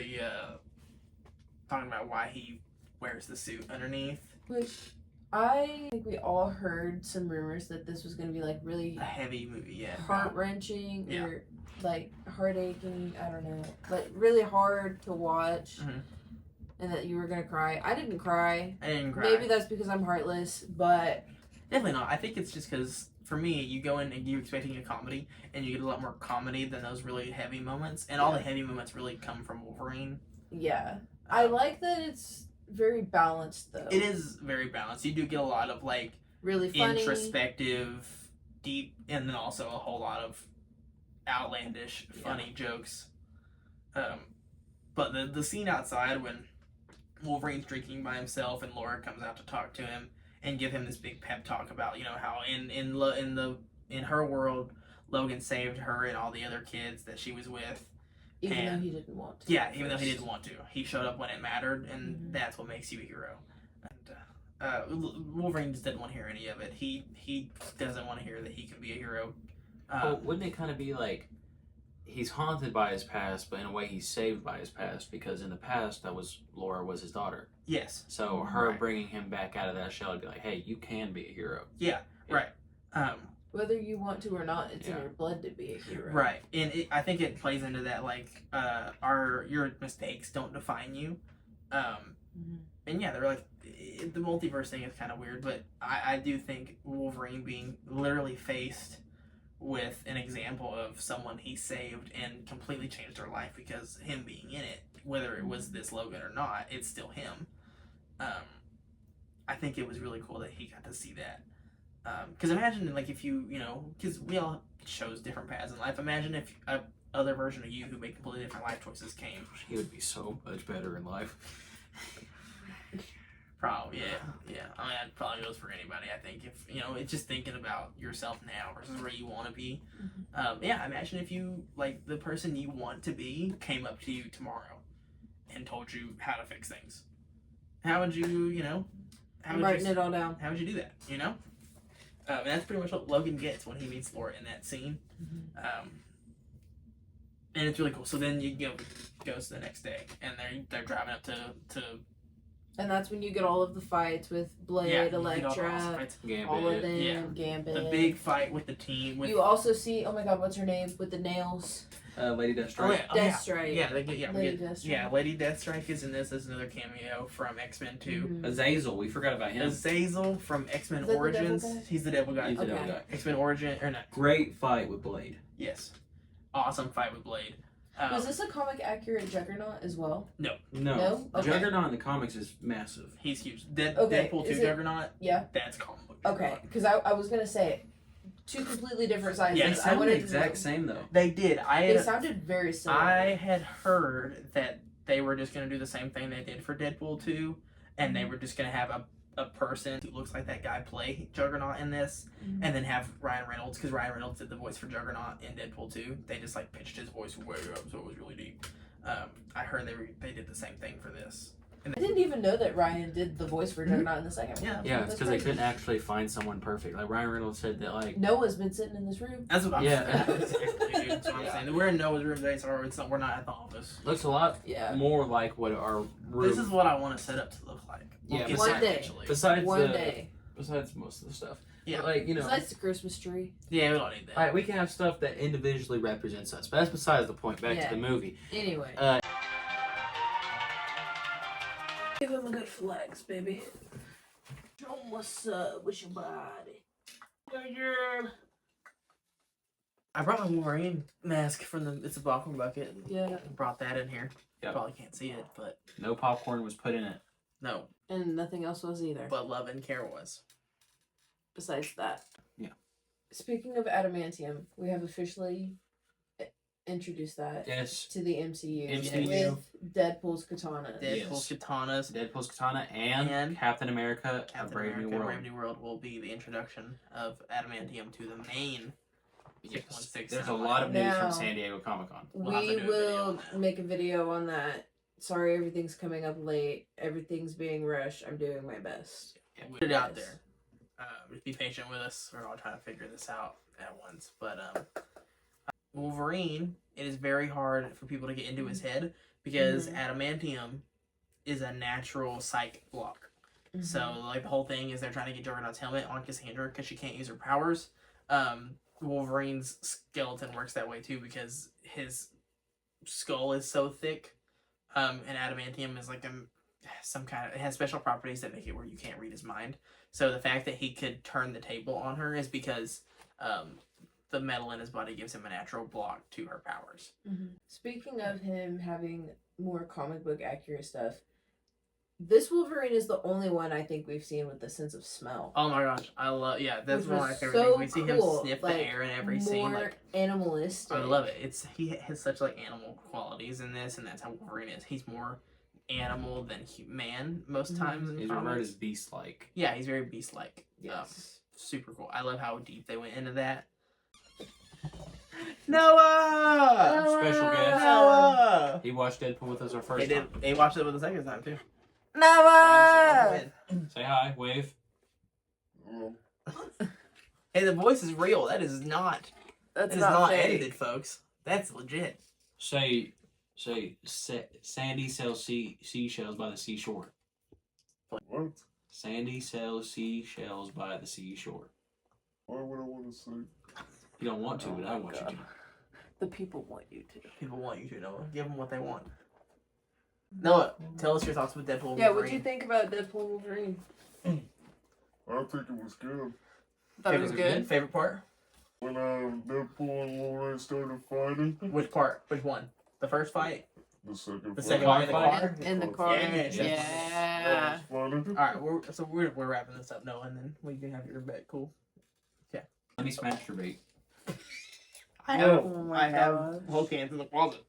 why he wears the suit underneath. Which I think we all heard some rumors that this was going to be like really a heavy movie, yeah, heart-wrenching or like heart-aching. I don't know, like really hard to watch, and that you were gonna cry. I didn't cry. Maybe that's because I'm heartless, but definitely not. I think it's just because for me, you go in and you're expecting a comedy, and you get a lot more comedy than those really heavy moments, and all the heavy moments really come from Wolverine. Yeah, I like that it's very balanced though. It is very balanced. You do get a lot of like really funny, introspective, deep, and then also a whole lot of outlandish, funny jokes. But the scene outside when Wolverine's drinking by himself and Laura comes out to talk to him and give him this big pep talk about how in her world Logan saved her and all the other kids that she was with. Even though he didn't want to. Yeah, even though he didn't want to. He showed up when it mattered, and that's what makes you a hero. And Wolverine just didn't want to hear any of it. He doesn't want to hear that he can be a hero. Well, wouldn't it kind of be like he's haunted by his past, but in a way he's saved by his past, because in the past Laura was his daughter. Yes. So her bringing him back out of that shell would be like, hey, you can be a hero. Yeah, right. Whether you want to or not, it's in your blood to be a hero. Right, and I think it plays into that, like, your mistakes don't define you. And yeah, they're like, the multiverse thing is kind of weird, but I do think Wolverine being literally faced with an example of someone he saved and completely changed their life because him being in it, whether it was this Logan or not, it's still him. I think it was really cool that he got to see that. Because imagine, like, if because we all chose different paths in life. Imagine if a other version of you who made completely different life choices came. He would be so much better in life. Probably, yeah. I mean, that probably goes for anybody. I think if it's just thinking about yourself now versus where you want to be. Yeah, imagine if you the person you want to be came up to you tomorrow and told you how to fix things. How would you, I'm writing it all down. How would you do that? And that's pretty much what Logan gets when he meets Laura in that scene. And it's really cool. So then goes to the next day, and they're driving up to. And that's when you get all of the fights with Blade, Elektra, all of them, Gambit. The big fight with the team. You also see, oh my god, what's her name? With the nails. Lady Deathstrike. Deathstrike. Lady Deathstrike. Yeah, Lady Deathstrike is in this as another cameo from X-Men 2. Azazel, we forgot about him. Azazel from X-Men Origins. He's the devil guy. He's the devil guy. X-Men Origin, or not. Great fight with Blade. Yes. Awesome fight with Blade. Was this a comic accurate Juggernaut as well? No. Okay. Juggernaut in the comics is massive. He's huge. Deadpool 2 Juggernaut? Yeah. That's comic book. Okay, because I was going to say, two completely different sizes. Yeah, they sound the exact same though. They did. They sounded very similar. I had heard that they were just going to do the same thing they did for Deadpool 2, and they were just going to have a person who looks like that guy play Juggernaut in this, and then have Ryan Reynolds, because Ryan Reynolds did the voice for Juggernaut in Deadpool 2. They just pitched his voice way up, so it was really deep. I heard they did the same thing for this. I didn't even know that Ryan did the voice for Juggernaut in the second one. Yeah, it's because they couldn't actually find someone perfect. Like Ryan Reynolds said that Noah's been sitting in this room. That's what I'm saying. That's what I'm saying. We're in Noah's room today, so we're not at the office. Looks a lot more like what our room. This is what I want to set up to look like. Yeah, one day. Besides Besides most of the stuff. Yeah, but besides the Christmas tree. Yeah, we don't need that. All right, we can have stuff that individually represents us, but that's besides the point. Back to the movie. Anyway. Give him a good flex, baby. Show him what's up with your body. I brought my Wolverine mask from the It's a Popcorn Bucket. Yeah. I brought that in here. Yep. Probably can't see it, but No popcorn was put in it. no. And nothing else was either. But Love and Care was. Besides that. Yeah. Speaking of adamantium, we have officially introduced that Yes. to the MCU, MCU. with Deadpool's katana. Deadpool's katanas. Deadpool's katana and Captain America: A Brave New World. Brave New World will be the introduction of adamantium to the main. Yes. 616 There's a lot of news Now, from San Diego Comic-Con. We'll have to We do a video will on that. make a video on that. Sorry, everything's coming up late. Everything's being rushed. I'm doing my best. Yeah, we put it out there. Just be patient with us. We're all trying to figure this out at once. But Wolverine, it is very hard for people to get into his head because adamantium is a natural psych block. Mm-hmm. So like the whole thing is they're trying to get Juggernaut's helmet on Cassandra because she can't use her powers. Wolverine's skeleton works that way too because his skull is so thick. And adamantium is like some kind of, it has special properties that make it where you can't read his mind. So the fact that he could turn the table on her is because the metal in his body gives him a natural block to her powers. Speaking of him having more comic book accurate stuff, this Wolverine is the only one I think we've seen with the sense of smell. Oh my gosh, I love, yeah, that's Which one of was my favorite so things. We see cool. him sniff Like, the air in every scene. more Like, animalistic. I love it. He has such like animal qualities in this, and that's how Wolverine is. He's more animal than man most times. In He's comics. referred as beast-like. Yeah, he's very beast-like. Yes. Super cool. I love how deep they went into that. Noah! Special guest. Noah! He watched Deadpool with us our first He time. did. He watched it with the second time too. Noah! Say hi, wave. Hey, the voice is real. That is not. That's That is not not fake. edited, folks. That's legit. Say, Sandy sells seashells by the seashore. What? Sandy sells seashells by the seashore. Why would I want to say? You don't want to, but I want you to. The people want you to. People want you to, Noah. Give them what they want. Noah, tell us your thoughts with Deadpool. Yeah, Wolverine. what'd you think about Deadpool and Wolverine? I think it was good. Thought it was good. Favorite part? When Deadpool and Wolverine started fighting. Which part? Which one? The first fight? The second The fight. second one in the car? In the car. Yes. Yeah. That was funny. Alright, we're wrapping this up, Noah, and then we can have your bet. Cool. Let me masturbate. I have, Oh my gosh. whole cans in the closet.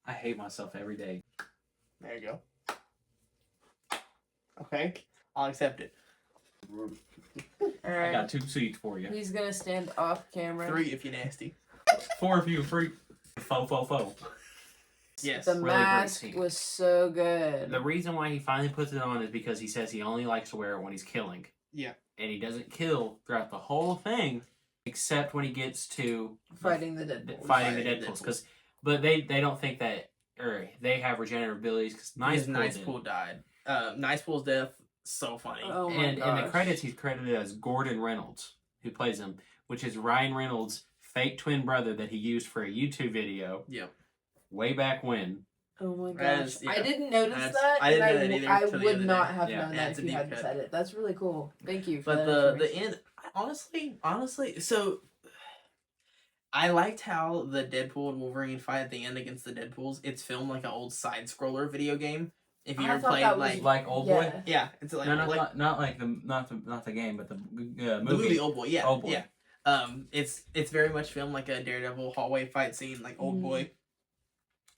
I hate myself every day. There you go. Okay, I'll accept it. I Alright. got 2 seats for you. He's gonna stand off camera. 3 if you're nasty. 4 if you free. Fo. Yes. The Really great mask scene. was so good. The reason why he finally puts it on is because he says he only likes to wear it when he's killing. Yeah. And he doesn't kill throughout the whole thing, except when he gets to Fighting the Deadpool. fighting the Fighting Deadpools. But they don't think that, or they have regenerative abilities because Nice Nice Pool died. Nice Pool's death, so funny. Oh my And in the gosh. credits, he's credited as Gordon Reynolds, who plays him, which is Ryan Reynolds' fake twin brother that he used for a YouTube video Yep. way back when. Oh my That gosh. is- yeah. I didn't notice That's- that. I didn't and know that either I till the would other not day. have Yeah. known Yeah, that it's if a you deep hadn't cut. said it. That's really cool. Thank you for But that the end, honestly, so I liked how the Deadpool and Wolverine fight at the end against the Deadpools. It's filmed like an old side scroller video game. If you I ever thought played that was- like Like Old Boy? Yeah. yeah, it's like, No, like not like not the game, but the movie. the movie Old Boy. Yeah, Old Boy. yeah. It's very much filmed like a Daredevil hallway fight scene, like Old Boy.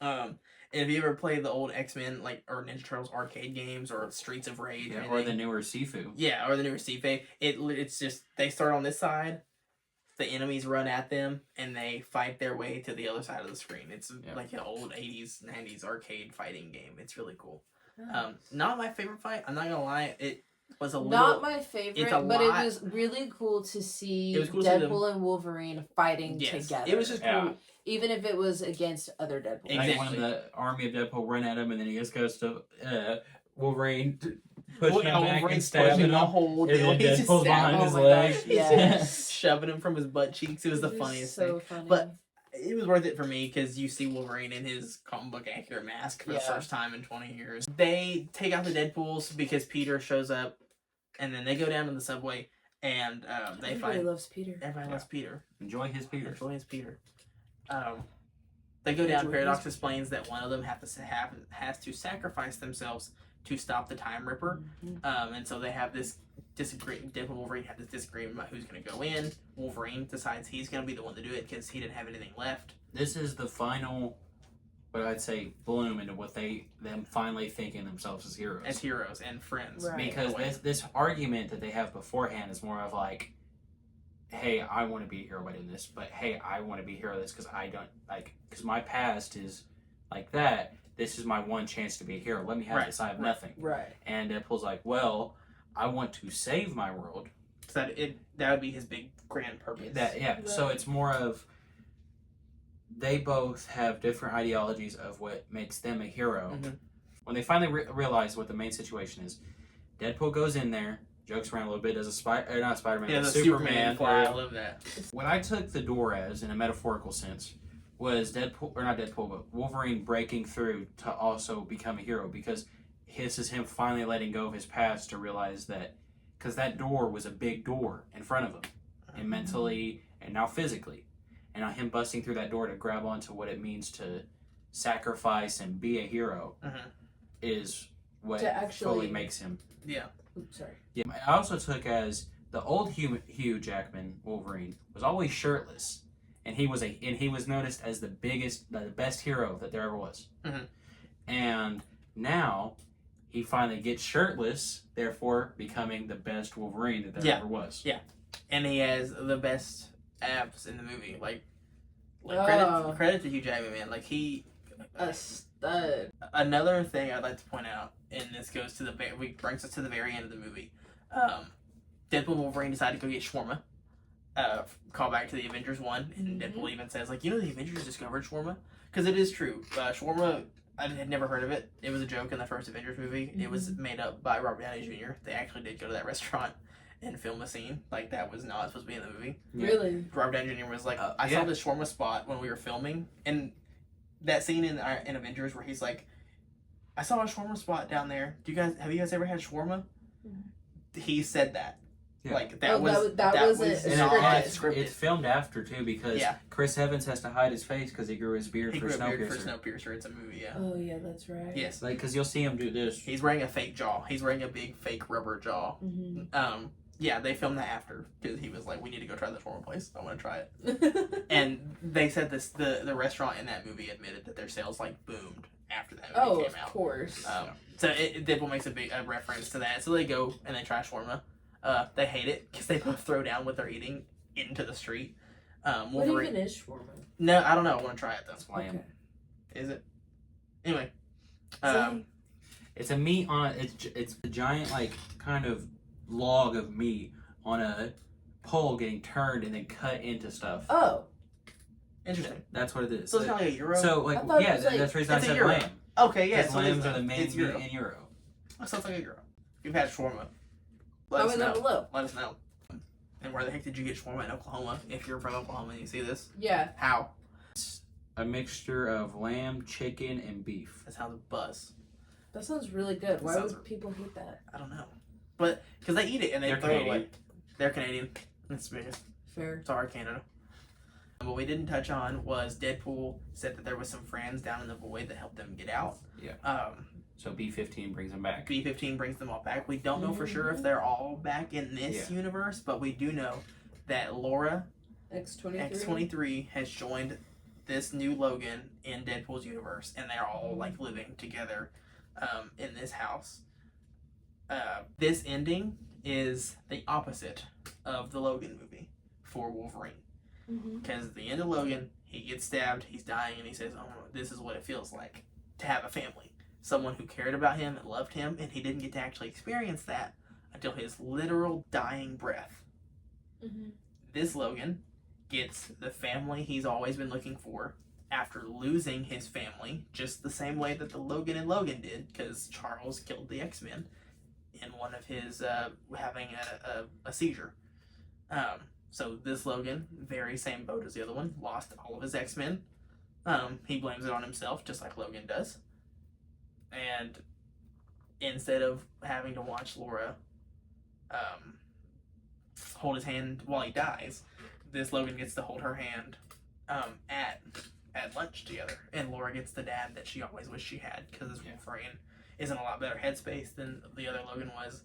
And if you ever played the old X-Men like or Ninja Turtles arcade games or Streets of Rage Yeah, or or the newer Sifu. yeah, or the newer Sife, it's just they start on this side, the enemies run at them, and they fight their way to the other side of the screen. It's Yeah. like an old 80s, 90s arcade fighting game. It's really cool. Oh. Not my favorite fight. I'm not gonna lie. It was a Not little. my favorite, it's a but lot- it was really cool to see It was cool to see them- Deadpool and Wolverine fighting Yes, together. it was just cool. Yeah. even if it was against other Deadpool. Exactly. Like when the army of Deadpool run at him, and then he just goes to Wolverine, pushing him back and Wolverine's stabbing pushing him. the whole And deal. then He's just Deadpool's stabbing behind Oh his my leg. gosh, He's yes. just shoving him from his butt cheeks. It was the It funniest so thing. funny. But it was worth it for me because you see Wolverine in his comic book accurate mask for the Yeah. first time in 20 years. They take out the Deadpools because Peter shows up, and then they go down to the subway, and they Everybody find loves Peter. everybody loves Peter. Enjoy his Peter. Enjoy his Peter. They go down. Paradox explains that one of them has to sacrifice themselves to stop the Time Ripper, and so they have this disagreement. Deadpool and Wolverine have this disagreement about who's going to go in. Wolverine decides he's going to be the one to do it because he didn't have anything left. This is the final, what I'd say, bloom into what them finally thinking themselves as heroes And friends. Right. Because this argument that they have beforehand is more of like, hey, I want to be a hero by doing this, but hey, I want to be a hero of this because I don't because my past is like that. This is my one chance to be a hero. Let me have this. I have nothing. Right. And Deadpool's like, well, I want to save my world. So that would be his big grand purpose. Right. So it's more of they both have different ideologies of what makes them a hero. Mm-hmm. When they finally realize what the main situation is, Deadpool goes in there, jokes around a little bit, does not Spider-Man, yeah, but the Superman. fly. I love that. What I took the door as, in a metaphorical sense, was not Deadpool, but Wolverine breaking through to also become a hero, because this is him finally letting go of his past to realize that, because that door was a big door in front of him, and mentally and now physically, and now him busting through that door to grab onto what it means to sacrifice and be a hero is what fully makes him. Yeah. Oops, sorry. Yeah, I also took as the old Hugh Jackman Wolverine was always shirtless, and he was noticed as the best hero that there ever was. And now he finally gets shirtless, therefore becoming the best Wolverine that there ever was. Yeah, and he has the best abs in the movie. Like credit to Hugh Jackman, man. Like he a stud. Another thing I'd like to point out, and this goes to brings us to the very end of the movie. Deadpool and Wolverine decided to go get shawarma. Call back to the Avengers 1, and Deadpool even says, like, the Avengers discovered shawarma? Because it is true. Shawarma, I had never heard of it. It was a joke in the first Avengers movie. It was made up by Robert Downey Jr. They actually did go to that restaurant and film a scene. Like, that was not supposed to be in the movie. Yeah. Really? Robert Downey Jr. was like, I saw this shawarma spot when we were filming, and that scene in Avengers where he's like, I saw a shawarma spot down there. Have you guys ever had shawarma? He said that. Yeah. Like that wasn't not scripted. It's filmed after too, because Chris Evans has to hide his face because he grew his beard for Snowpiercer. It's a movie, yeah. Oh yeah, that's right. Yes, like because you'll see him do this. He's wearing a fake jaw. He's wearing a big fake rubber jaw. Yeah, they filmed that after because he was like, "We need to go try this shawarma place. I want to try it." And they said the restaurant in that movie admitted that their sales like boomed after that movie came out. Of course. So Deadpool makes a reference to that. So they go and they try shawarma. They hate it because they both throw down what they're eating into the street. What even is shawarma? No, I don't know. I want to try it though. Lamb. Is it? Anyway, it's a meat on it's a giant like kind of log of meat on a pole getting turned and then cut into stuff. Oh, interesting. That's what it is. So it's kind of like a euro. So like that's the reason I said lamb. Okay, yeah. So lambs are the main meat in euro. That sounds like a euro. If you've had shawarma, let us know. And where the heck did you get shawarma in Oklahoma? If you're from Oklahoma and you see this, how? It's a mixture of lamb, chicken, and beef. That sounds buzz. That sounds really good. Why would people hate that? I don't know, but because they eat it and they throw it away. They're Canadian. That's fair. Sorry, Canada. What we didn't touch on was Deadpool said that there was some friends down in the void that helped them get out. Yeah. So B-15 brings them back. B-15 brings them all back. We don't know for sure if they're all back in this universe, but we do know that Laura X-23 has joined this new Logan in Deadpool's universe, and they're all like living together in this house. This ending is the opposite of the Logan movie for Wolverine. Because at the end of Logan, he gets stabbed, he's dying, and he says, "Oh, this is what it feels like to have a family. Someone who cared about him and loved him," and he didn't get to actually experience that until his literal dying breath. This Logan gets the family he's always been looking for after losing his family, just the same way that the Logan and Logan did, because Charles killed the X-Men in one of his having a seizure. So this Logan, very same boat as the other one, lost all of his X-Men. He blames it on himself, just like Logan does. And instead of having to watch Laura hold his hand while he dies. This Logan gets to hold her hand at lunch together, and Laura gets the dad that she always wished she had because this Wolverine is in a lot better headspace than the other Logan was.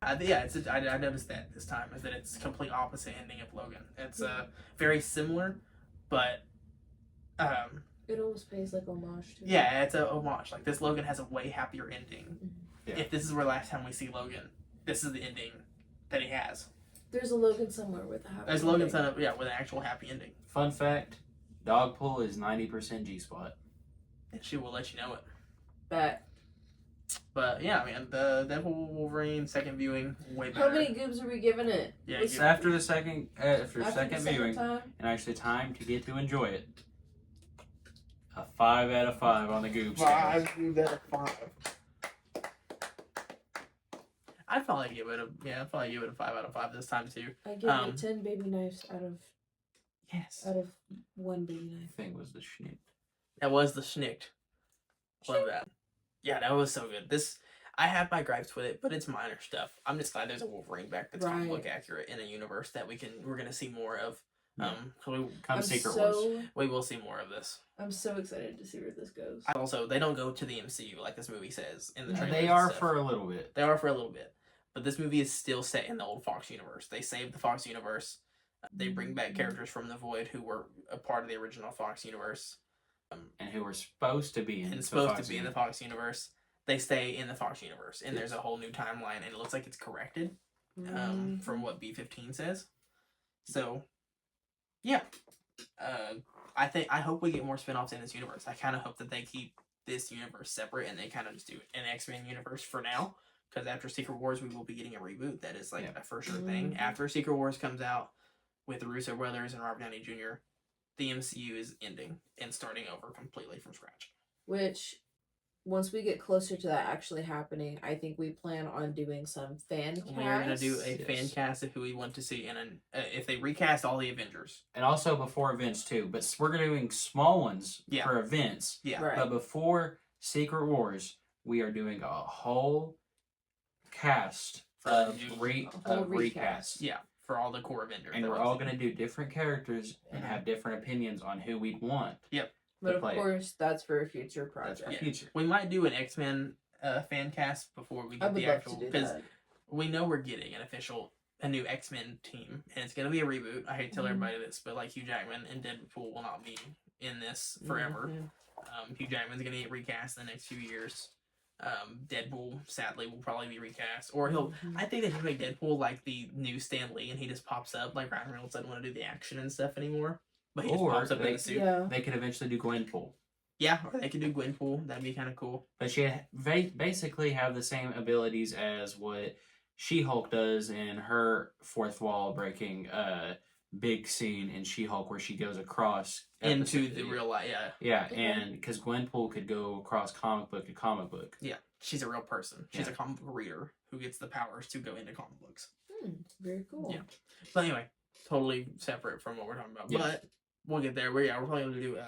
I noticed that this time is that it's complete opposite ending of Logan. It's very similar, but it almost pays like homage to. Yeah, it's a homage. Like this Logan has a way happier ending. Yeah. If this is where last time we see Logan, this is the ending that he has. There's a Logan somewhere with a happy. There's Logan with an actual happy ending. Fun fact: dog pull is 90% G-spot, and she will let you know it. But yeah, man, the Deadpool Wolverine second viewing way better. How many goobs are we giving it? Yeah, after the second viewing, and actually time to get to enjoy it. A 5 out of 5 on the goobs. 5 out of 5. I'd probably give it a 5 out of 5 this time too. I give it 10 baby knives out of 1 baby knife. Thing was the schnick. That was the schnicked. Love that. Yeah, that was so good. I have my gripes with it, but it's minor stuff. I'm just glad there's a Wolverine back that's gonna look accurate in a universe that we're gonna see more of. Secret Wars. We will see more of this. I'm so excited to see where this goes. Also, they don't go to the MCU like this movie says in the trailer. They are for a little bit. They are for a little bit. But this movie is still set in the old Fox universe. They saved the Fox universe. They bring back characters from the Void who were a part of the original Fox universe. And who were supposed to be in the Fox universe. They stay in the Fox universe. And there's a whole new timeline. And it looks like it's corrected from what B-15 says. So, yeah. I hope we get more spinoffs in this universe. I kind of hope that they keep this universe separate and they kind of just do an X-Men universe for now. Because after Secret Wars, we will be getting a reboot. That is a for sure thing. After Secret Wars comes out with the Russo brothers and Robert Downey Jr., the MCU is ending and starting over completely from scratch. Which, once we get closer to that actually happening, I think we plan on doing some fan casts. We're going to do a fan cast of who we want to see, and if they recast all the Avengers. And also before events too, but we're doing small ones for events. Yeah. Right. But before Secret Wars, we are doing a whole cast of recast. Yeah, for all the core Avengers. And we're all going to do different characters and have different opinions on who we'd want. Yep. But of course, that's for a future project. That's for future. We might do an X-Men fan cast before we get the actual, because we know we're getting a new X-Men team, and it's going to be a reboot. I hate to tell everybody this, but Hugh Jackman and Deadpool will not be in this forever. Hugh Jackman's going to get recast in the next few years. Deadpool, sadly, will probably be recast, or I think they should make Deadpool like the new Stan Lee, and he just pops up. Like Ryan Reynolds doesn't want to do the action and stuff anymore, but he just pops up in the suit. Yeah. They could eventually do Gwenpool. Yeah, or they could do Gwenpool. That'd be kind of cool. But she basically have the same abilities as what She-Hulk does in her fourth wall breaking big scene in She-Hulk where she goes across into the real life. Yeah, and because Gwenpool could go across comic book to comic book. Yeah, she's a real person. She's a comic book reader who gets the powers to go into comic books. Very cool. Yeah, but anyway, totally separate from what we're talking about. Yes. But we'll get there. We're probably going to do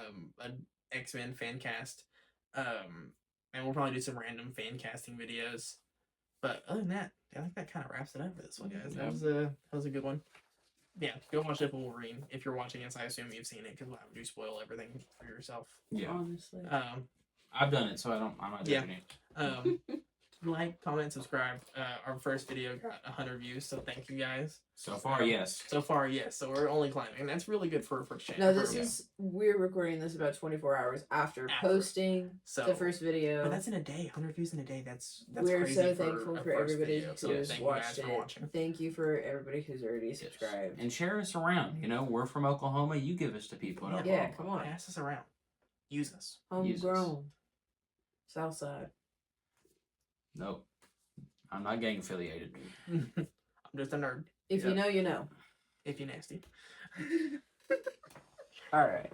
an X-Men fan cast, and we'll probably do some random fan casting videos. But other than that, I think that kind of wraps it up for this one, guys. That was a good one. Yeah, go watch Deadpool and Wolverine. If you're watching this, I assume you've seen it because we'll have to spoil everything for yourself. Yeah, honestly. I've done it, so I'm not judging it. Like, comment, subscribe. Our first video got 100 views, so thank you guys. So far, yes. So we're only climbing, and that's really good for channel. No, we're recording this about 24 hours after posting the first video. But that's in a day. 100 views in a day. That's we're crazy. So thankful for everybody who's watched it. Watching. Thank you for everybody who's already subscribed. And share us around. You know, we're from Oklahoma. You give us to people in Oklahoma. Yeah, come on. Pass us around. Use us. Homegrown. Southside. Nope. I'm not gang affiliated. I'm just a nerd. If you know, you know. If you're nasty. All right.